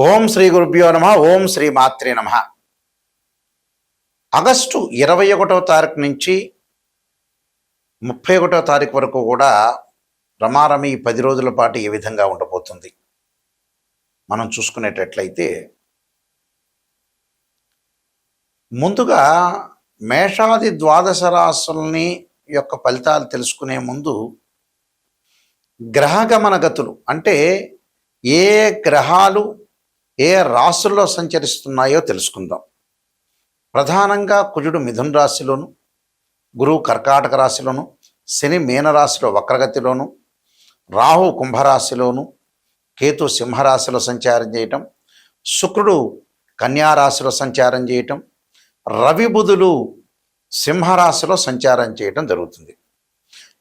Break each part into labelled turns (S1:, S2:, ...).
S1: ఓం శ్రీ గురుభ్యో నమ. ఓం శ్రీ మాత్రే నమ. ఆగస్టు 21వ తారీఖు నుంచి 31వ తారీఖు వరకు కూడా రమారమి 10 రోజుల పాటు ఏ విధంగా ఉండబోతుంది మనం చూసుకునేటట్లయితే, ముందుగా మేషాది ద్వాదశ రాశుల్ని యొక్క ఫలితాలు తెలుసుకునే ముందు గ్రహగమన గతులు అంటే ఏ గ్రహాలు ఏ రాశుల్లో సంచరిస్తున్నాయో తెలుసుకుందాం. ప్రధానంగా కుజుడు మిథున రాశిలోను, గురువు కర్కాటక రాశిలోను, శని మీనరాశిలో వక్రగతిలోను, రాహు కుంభరాశిలోను, కేతు సింహరాశిలో సంచారం చేయటం, శుక్రుడు కన్యారాశిలో సంచారం చేయటం, రవి బుధులు సింహరాశిలో సంచారం చేయటం జరుగుతుంది.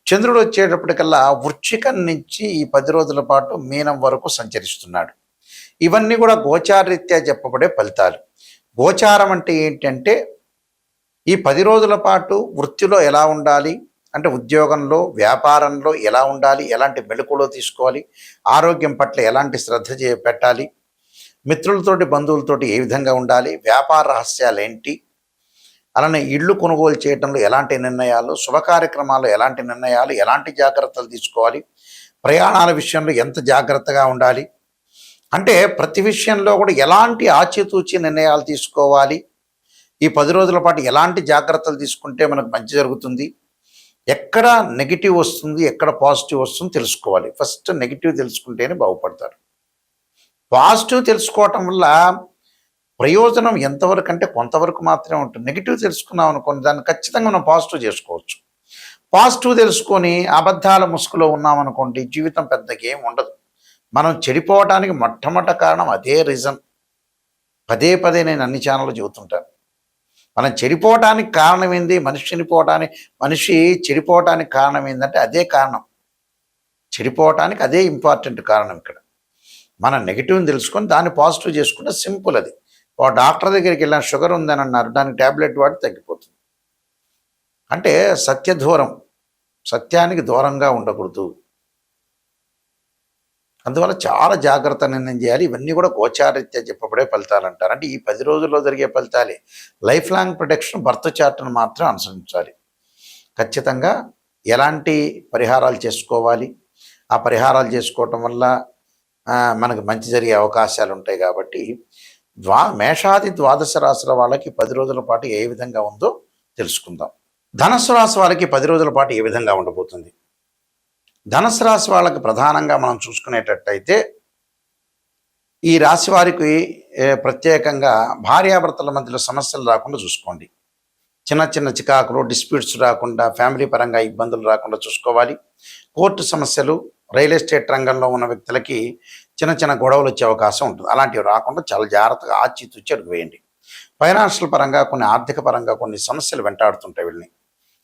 S1: చంద్రుడు వచ్చేటప్పటికల్లా వృశ్చికం నుంచి ఈ 10 రోజుల పాటు మీనం వరకు సంచరిస్తున్నాడు. ఇవన్నీ కూడా గోచారరీత్యా చెప్పబడే ఫలితాలు. గోచారం అంటే ఏంటంటే, ఈ 10 రోజుల పాటు వృత్తిలో ఎలా ఉండాలి, అంటే ఉద్యోగంలో వ్యాపారంలో ఎలా ఉండాలి, ఎలాంటి మెళకువలు తీసుకోవాలి, ఆరోగ్యం పట్ల ఎలాంటి శ్రద్ధ పెట్టాలి, మిత్రులతోటి బంధువులతోటి ఏ విధంగా ఉండాలి, వ్యాపార రహస్యాలు ఏంటి, అలానే ఇళ్ళు కొనుగోలు చేయడంలో ఎలాంటి నిర్ణయాలు, శుభ కార్యక్రమాల్లో ఎలాంటి నిర్ణయాలు, ఎలాంటి జాగ్రత్తలు తీసుకోవాలి, ప్రయాణాల విషయంలో ఎంత జాగ్రత్తగా ఉండాలి, అంటే ప్రతి విషయంలో కూడా ఎలాంటి ఆచితూచి నిర్ణయాలు తీసుకోవాలి, ఈ 10 రోజుల పాటు ఎలాంటి జాగ్రత్తలు తీసుకుంటే మనకు మంచి జరుగుతుంది, ఎక్కడ నెగిటివ్ వస్తుంది, ఎక్కడ పాజిటివ్ వస్తుంది తెలుసుకోవాలి. ఫస్ట్ నెగిటివ్ తెలుసుకుంటేనే బాగుపడతారు. పాజిటివ్ తెలుసుకోవటం వల్ల ప్రయోజనం ఎంతవరకు అంటే కొంతవరకు మాత్రమే ఉంటుంది. నెగిటివ్ తెలుసుకున్నాం అనుకోండి, దాన్ని ఖచ్చితంగా మనం పాజిటివ్ చేసుకోవచ్చు. పాజిటివ్ తెలుసుకొని అబద్ధాల ముసుగులో ఉన్నామనుకోండి, జీవితం పెద్దగా ఏం ఉండదు. మనం చెడిపోవటానికి మొట్టమొదటి కారణం అదే రీజన్. పదే పదే నేను అన్ని ఛానళ్ళు చెబుతుంటాను. మనం చెడిపోవటానికి కారణం ఏంది, మనిషి చెడిపోవటానికి కారణం ఏంటంటే అదే కారణం. చెడిపోవటానికి అదే ఇంపార్టెంట్ కారణం. ఇక్కడ మనం నెగిటివ్ని తెలుసుకొని దాన్ని పాజిటివ్ చేసుకుంటే సింపుల్. అది ఒక డాక్టర్ దగ్గరికి వెళ్ళిన షుగర్ ఉందని అన్నారు, దానికి ట్యాబ్లెట్ వాడి తగ్గిపోతుంది. అంటే సత్యానికి దూరంగా ఉండకూడదు. అందువల్ల చాలా జాగ్రత్త నిర్ణయం చేయాలి. ఇవన్నీ కూడా గోచారరీత్యా చెప్పబడే ఫలితాలు అంటారు. అంటే ఈ 10 రోజుల్లో జరిగే ఫలితాలే. లైఫ్ లాంగ్ ప్రొటెక్షన్ బర్త్ చార్ట్ను మాత్రం అనుసరించాలి. ఖచ్చితంగా ఎలాంటి పరిహారాలు చేసుకోవాలి, ఆ పరిహారాలు చేసుకోవటం వల్ల మనకు మంచి జరిగే అవకాశాలు ఉంటాయి. కాబట్టి మేషాది ద్వాదశ రాశుల వాళ్ళకి 10 రోజుల పాటు ఏ విధంగా ఉందో తెలుసుకుందాం. ధనుస్సు రాశి వాళ్ళకి 10 రోజుల పాటు ఏ విధంగా ఉండబోతుంది. ధనుసు రాశి వాళ్ళకి ప్రధానంగా మనం చూసుకునేటట్టయితే, ఈ రాశి వారికి ప్రత్యేకంగా భార్యాభర్తల మధ్యలో సమస్యలు రాకుండా చూసుకోండి. చిన్న చిన్న చికాకులు, డిస్ప్యూట్స్ రాకుండా, ఫ్యామిలీ పరంగా ఇబ్బందులు రాకుండా చూసుకోవాలి. కోర్టు సమస్యలు, రియల్ ఎస్టేట్ రంగంలో ఉన్న వ్యక్తులకి చిన్న చిన్న గొడవలు వచ్చే అవకాశం ఉంటుంది. అలాంటివి రాకుండా చాలా జాగ్రత్తగా ఆచితూచి అడుగు వేయండి. ఫైనాన్షియల్ పరంగా ఆర్థిక పరంగా కొన్ని సమస్యలు వెంటాడుతుంటాయి వీళ్ళని.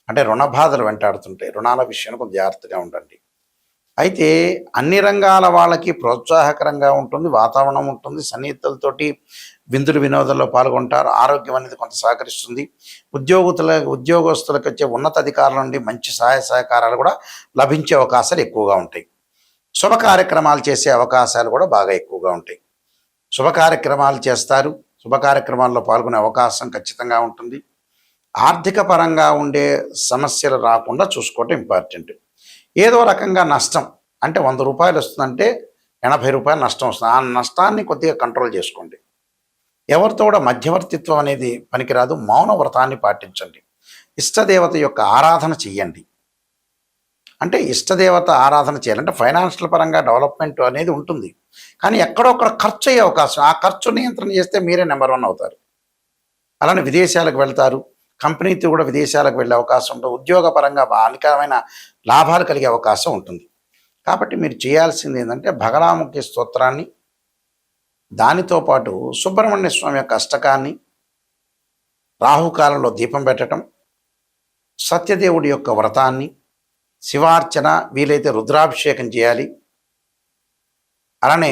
S1: అంటే రుణ బాధలు వెంటాడుతుంటాయి. రుణాల విషయంలో కొంచెం జాగ్రత్తగా ఉండండి. అయితే అన్ని రంగాల వాళ్ళకి ప్రోత్సాహకరంగా ఉంటుంది, వాతావరణం ఉంటుంది. సన్నిహితులతోటి విందులు వినోదాల్లో పాల్గొంటారు. ఆరోగ్యం అనేది కొంత సహకరిస్తుంది. ఉద్యోగస్తులకు వచ్చే ఉన్నత అధికారుల నుండి మంచి సహాయ సహకారాలు కూడా లభించే అవకాశాలు ఎక్కువగా ఉంటాయి. శుభ కార్యక్రమాలు చేసే అవకాశాలు కూడా బాగా ఎక్కువగా ఉంటాయి. శుభ కార్యక్రమాలు చేస్తారు. శుభ కార్యక్రమాల్లో పాల్గొనే అవకాశం ఖచ్చితంగా ఉంటుంది. ఆర్థిక పరంగా ఉండే సమస్యలు రాకుండా చూసుకోవటం ఇంపార్టెంట్. ఏదో రకంగా నష్టం, అంటే 100 రూపాయలు వస్తుందంటే 80 రూపాయలు నష్టం వస్తుంది. ఆ నష్టాన్ని కొద్దిగా కంట్రోల్ చేసుకోండి. ఎవరితో కూడా మధ్యవర్తిత్వం అనేది పనికిరాదు. మౌన వ్రతాన్ని పాటించండి. ఇష్టదేవత యొక్క ఆరాధన చెయ్యండి. అంటే ఇష్టదేవత ఆరాధన చేయాలంటే ఫైనాన్షియల్ పరంగా డెవలప్మెంట్ అనేది ఉంటుంది, కానీ ఎక్కడొక్కడ ఖర్చు అయ్యే అవకాశం. ఆ ఖర్చు నియంత్రణ చేస్తే మీరే నెంబర్ 1 అవుతారు. అలానే విదేశాలకు వెళ్తారు. కంపెనీతో కూడా విదేశాలకు వెళ్ళే అవకాశం ఉంటుంది. ఉద్యోగపరంగా అనేకమైన లాభాలు కలిగే అవకాశం ఉంటుంది. కాబట్టి మీరు చేయాల్సింది ఏంటంటే భగరాముఖి స్తోత్రాన్ని, దానితో పాటు సుబ్రహ్మణ్య స్వామి యొక్క అష్టకాన్ని, రాహుకాలంలో దీపం పెట్టడం, సత్యదేవుడి యొక్క వ్రతాన్ని, శివార్చన, వీలైతే రుద్రాభిషేకం చేయాలి. అలానే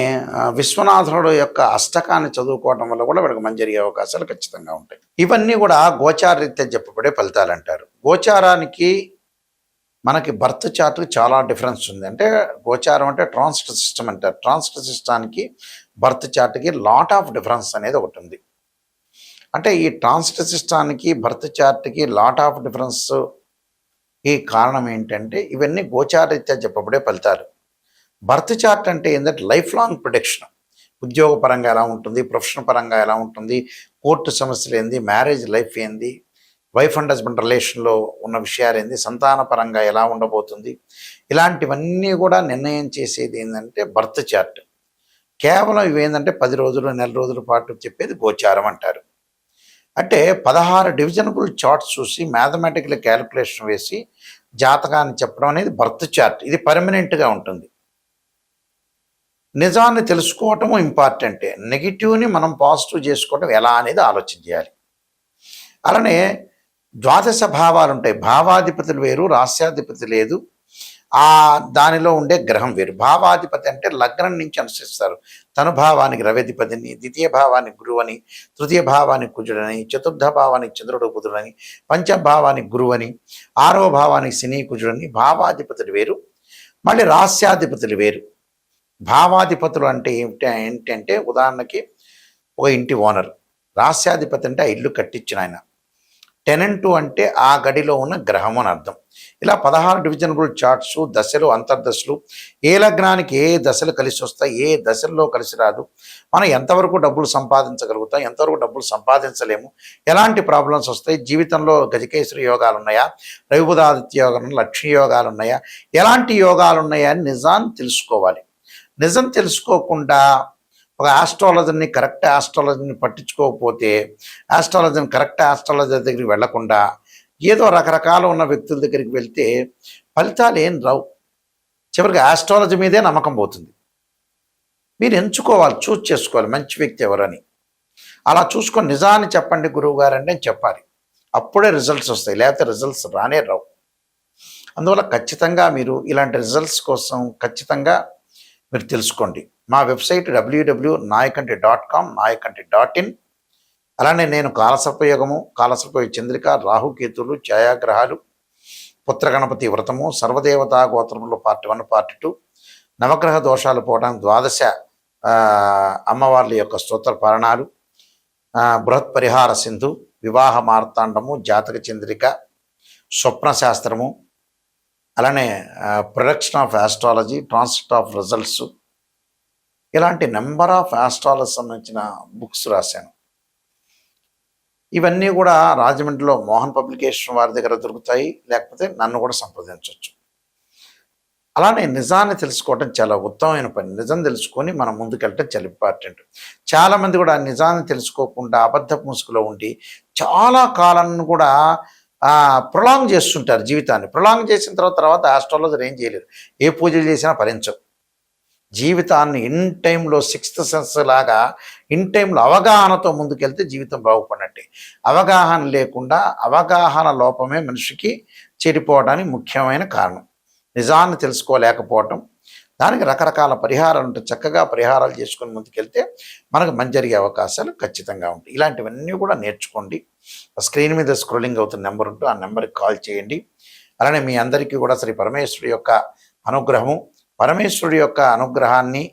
S1: విశ్వనాథుడు యొక్క అష్టకాన్ని చదువుకోవడం వల్ల కూడా వీళ్ళకి మంచి జరిగే అవకాశాలు ఖచ్చితంగా ఉంటాయి. ఇవన్నీ కూడా గోచారరీత్యా చెప్పబడే ఫలితాలు అంటారు. గోచారానికి మనకి బర్త్ చార్ట్కి చాలా డిఫరెన్స్ ఉంది. అంటే గోచారం అంటే ట్రాన్సిట్ సిస్టమ్ అంటారు. ట్రాన్సిట్ సిస్టానికి బర్త్ చార్ట్కి లాట్ ఆఫ్ డిఫరెన్స్ అనేది ఒకటి ఉంది. అంటే ఈ ట్రాన్సిట్ సిస్టానికి బర్త్ చార్ట్కి లాట్ ఆఫ్ డిఫరెన్స్ ఈ కారణం ఏంటంటే ఇవన్నీ గోచారరీత్యా చెప్పబడే ఫలితాలు. బర్త్ చార్ట్ అంటే ఏంటంటే లైఫ్ లాంగ్ ప్రొడిక్షన్. ఉద్యోగ పరంగా ఎలా ఉంటుంది, ప్రొఫెషన్ పరంగా ఎలా ఉంటుంది, కోర్టు సమస్యలు ఏంది, మ్యారేజ్ లైఫ్ ఏంది, వైఫ్ అండ్ హస్బెండ్ రిలేషన్లో ఉన్న విషయాలు ఏంది, సంతాన పరంగా ఎలా ఉండబోతుంది, ఇలాంటివన్నీ కూడా నిర్ణయం చేసేది ఏంటంటే బర్త్ చార్ట్. కేవలం ఇవేంటంటే 10 రోజులు, నెల రోజుల పాటు చెప్పేది గోచారం అంటారు. అంటే 16 డివిజనబుల్ చార్ట్స్ చూసి మ్యాథమెటికల్ క్యాలిక్యులేషన్ వేసి జాతకాన్ని చెప్పడం అనేది బర్త్ చార్ట్. ఇది పర్మనెంట్గా ఉంటుంది. నిజాన్ని తెలుసుకోవటము ఇంపార్టెంటే. నెగిటివ్ని మనం పాజిటివ్ చేసుకోవటం ఎలా అనేది ఆలోచన చేయాలి. అలానే ద్వాదశ భావాలు ఉంటాయి. భావాధిపతులు వేరు, రాస్యాధిపతి లేదు. దానిలో ఉండే గ్రహం వేరు. భావాధిపతి అంటే లగ్నం నుంచి అనుసరిస్తారు. తను భావానికి రవ్యధిపతిని, ద్వితీయ భావానికి గురువని, తృతీయ భావానికి కుజుడని, చతుర్థ భావానికి చంద్రుడు బుధుడని, పంచభావానికి గురువని, 6వ భావానికి శని కుజుడని. భావాధిపతులు వేరు, మళ్ళీ రాస్యాధిపతులు వేరు. భావాధిపతులు అంటే ఏంటంటే ఉదాహరణకి ఒక ఇంటి ఓనర్. రాస్యాధిపతి అంటే ఆ ఇల్లు కట్టించిన ఆయన. టెనెంటు అంటే ఆ గడిలో ఉన్న గ్రహం అని అర్థం. ఇలా 16 డివిజనబుల్ చార్ట్స్, దశలు, అంతర్దశలు, ఏ లగ్నానికి ఏ దశలు కలిసి వస్తాయి, ఏ దశల్లో కలిసి రాదు, మనం ఎంతవరకు డబ్బులు సంపాదించగలుగుతాం, ఎంతవరకు డబ్బులు సంపాదించలేము, ఎలాంటి ప్రాబ్లమ్స్ వస్తాయి, జీవితంలో గజకేశ్వరి యోగాలు ఉన్నాయా, రవిబుధాదిత్య యోగాలు, లక్ష్మీ యోగాలు ఉన్నాయా, ఎలాంటి యోగాలు ఉన్నాయా అని నిజాన్ని తెలుసుకోవాలి. నిజం తెలుసుకోకుండా ఒక ఆస్ట్రాలజర్ని, కరెక్ట్ ఆస్ట్రాలజర్ని పట్టించుకోకపోతే, కరెక్ట్ ఆస్ట్రాలజర్ దగ్గరికి వెళ్లకుండా ఏదో రకరకాల ఉన్న వ్యక్తుల దగ్గరికి వెళ్తే ఫలితాలు ఏం రావు. చివరికి ఆస్ట్రాలజీ మీదే నమ్మకం పోతుంది. మీరు ఎంచుకోవాలి, చూస్ చేసుకోవాలి మంచి వ్యక్తి ఎవరని. అలా చూసుకొని నిజాన్ని చెప్పండి గురువు గారు అంటే చెప్పాలి. అప్పుడే రిజల్ట్స్ వస్తాయి, లేకపోతే రిజల్ట్స్ రానే రావు. అందువల్ల ఖచ్చితంగా మీరు ఇలాంటి రిజల్ట్స్ కోసం ఖచ్చితంగా మీరు తెలుసుకోండి. మా వెబ్సైట్ www.nayakanti.com, nayakanti.in. అలానే నేను కాలసర్పయోగము, కాలసర్ప చంద్రిక, రాహుకేతులు, ఛాయాగ్రహాలు, పుత్రగణపతి వ్రతము, సర్వదేవతా గోత్రములు పార్ట్ 1, పార్ట్ 2, నవగ్రహ దోషాలు పోవడానికి 12 అమ్మవార్ల యొక్క స్తోత్ర పారణాలు, బృహత్ పరిహార సింధు, వివాహ మార్తాండము, జాతక చంద్రిక, స్వప్న శాస్త్రము, అలానే production of astrology, transit of results, ఇలాంటి నెంబర్ ఆఫ్ ఆస్ట్రాలజీ సంబంధించిన బుక్స్ రాశాను. ఇవన్నీ కూడా రాజమండ్రిలో మోహన్ పబ్లికేషన్ వారి దగ్గర దొరుకుతాయి, లేకపోతే నన్ను కూడా సంప్రదించవచ్చు. అలానే నిజాన్ని తెలుసుకోవటం చాలా ఉత్తమమైన పని. నిజం తెలుసుకొని మనం ముందుకెళ్ళటం చాలా ఇంపార్టెంట్. చాలామంది కూడా నిజాన్ని తెలుసుకోకుండా అబద్ధ ముసుగులో ఉండి చాలా కాలాన్ని కూడా ప్రొలాంగ్ చేస్తుంటారు జీవితాన్ని. ప్రొలాంగ్ చేసిన తర్వాత ఆస్ట్రాలజర్ ఏం చేయలేరు, ఏ పూజలు చేసినా ఫలించవు. జీవితాన్ని ఇన్ టైంలో 6th సెన్స్ లాగా ఇన్ టైంలో అవగాహనతో ముందుకెళ్తే జీవితం బాగుపడినట్టే. అవగాహన లేకుండా, అవగాహన లోపమే మనిషికి చెడిపోవడానికి ముఖ్యమైన కారణం. నిజాన్ని తెలుసుకోలేకపోవటం. దానికి రకరకాల పరిహారాలు ఉంటాయి. చక్కగా పరిహారాలు చేసుకొని ముందుకెళ్తే మనకు మంచి జరిగే అవకాశాలు ఖచ్చితంగా ఉంటాయి. ఇలాంటివన్నీ కూడా నేర్చుకోండి. స్క్రీన్ మీద స్క్రోలింగ్ అవుతున్న నెంబర్ ఉంటూ ఆ నెంబర్కి కాల్ చేయండి. అలానే మీ అందరికీ కూడా శ్రీ పరమేశ్వరుడి యొక్క అనుగ్రహము, పరమేశ్వరుడి యొక్క అనుగ్రహాన్ని,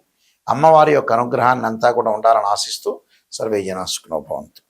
S1: అమ్మవారి యొక్క అనుగ్రహాన్ని అంతా కూడా ఉండాలని ఆశిస్తూ సర్వే జనా సుఖినో భవంతు.